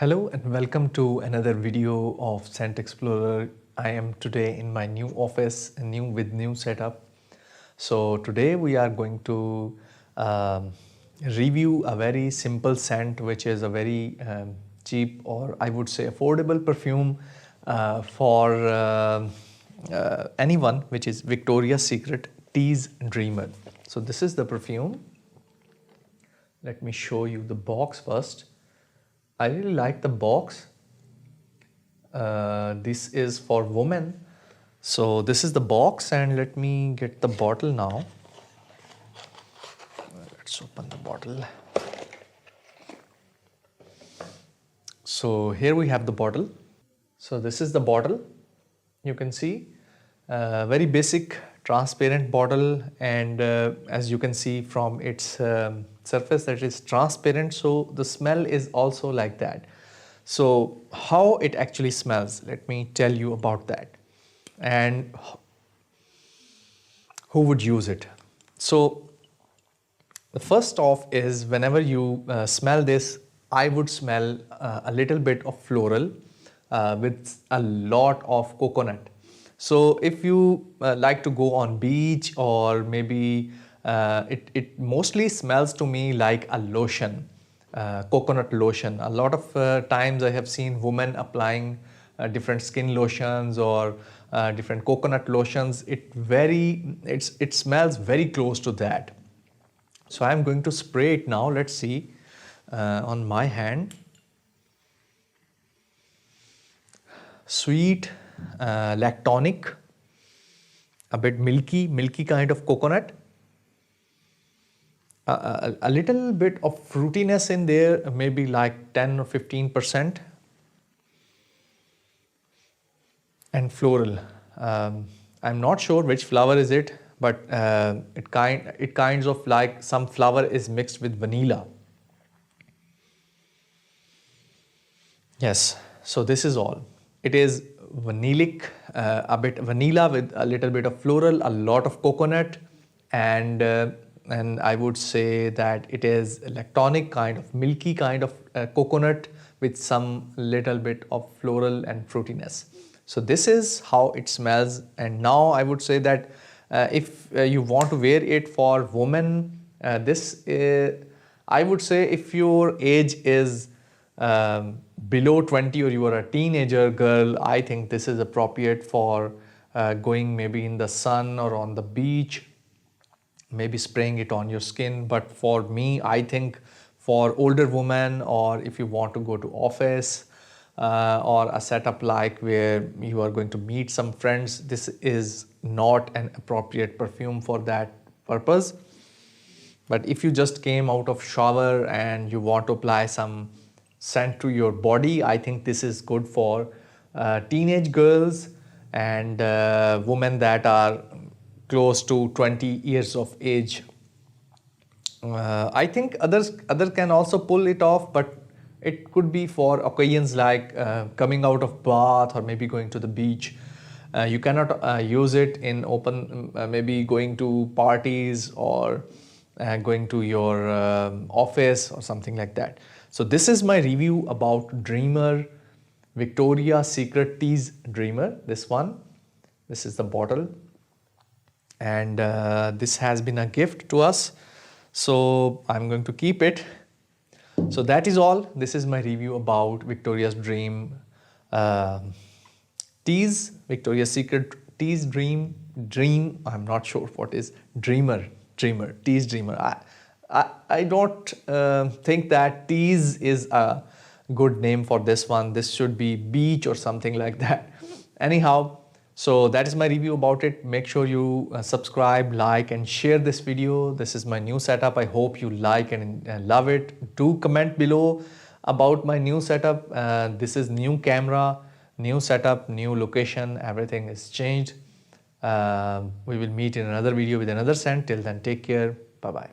Hello and welcome to another video of Scent Explorer. I am today in my new office, with new setup. So today we are going to review a very simple scent, which is a very cheap, or I would say affordable perfume for anyone, which is Victoria's Secret Tease Dreamer. So this is the perfume. Let me show you the box first. I really like the box. This is for women. So this is the box, and let me get the bottle now. Let's open the bottle. So here we have the bottle. So this is the bottle. You can see very basic transparent bottle, and as you can see from its surface, that is transparent, so the smell is also like that. So how it actually smells, let me tell you about that, and who would use it. So the first off is, whenever you smell this, I would smell a little bit of floral with a lot of coconut. So if you like to go on beach, or maybe it mostly smells to me like a lotion, coconut lotion. A lot of times I have seen women applying different skin lotions or different coconut lotions. It smells very close to that. So I'm going to spray it now. Let's see on my hand. Sweet, lactonic, a bit milky kind of coconut, a little bit of fruitiness in there, maybe like 10 or 15%, and floral. I'm not sure which flower is it, but it kinds of like some flower is mixed with vanilla. Yes, so this is all. It is vanillic, a bit vanilla with a little bit of floral, a lot of coconut, and I would say that it is lactonic kind of milky kind of coconut with some little bit of floral and fruitiness. So this is how it smells. And now I would say that if you want to wear it for women, I would say if your age is below 20 or you are a teenager girl, I think this is appropriate for going maybe in the sun or on the beach, maybe spraying it on your skin. But for me, I think for older women, or if you want to go to office or a setup like where you are going to meet some friends, this is not an appropriate perfume for that purpose. But if you just came out of shower and you want to apply some scent to your body, I think this is good for teenage girls and women that are close to 20 years of age. I think others can also pull it off, but it could be for occasions like coming out of bath or maybe going to the beach. You cannot use it in open, maybe going to parties or going to your office or something like that. So this is my review about Dreamer, Victoria's Secret Tease Dreamer. This is the bottle, and this has been a gift to us, so I'm going to keep it. So that is all. This is my review about Victoria's Tease, Victoria's Secret Tease Dream. I'm not sure what is Dreamer, Tease Dreamer. I don't think that Tease is a good name for this one. This should be beach or something like that. Anyhow, so that is my review about it. Make sure you subscribe, like, and share this video. This is my new setup. I hope you like and love it. Do comment below about my new setup. This is new camera, new setup, new location. Everything is changed. We will meet in another video with another scent. Till then, take care. Bye-bye.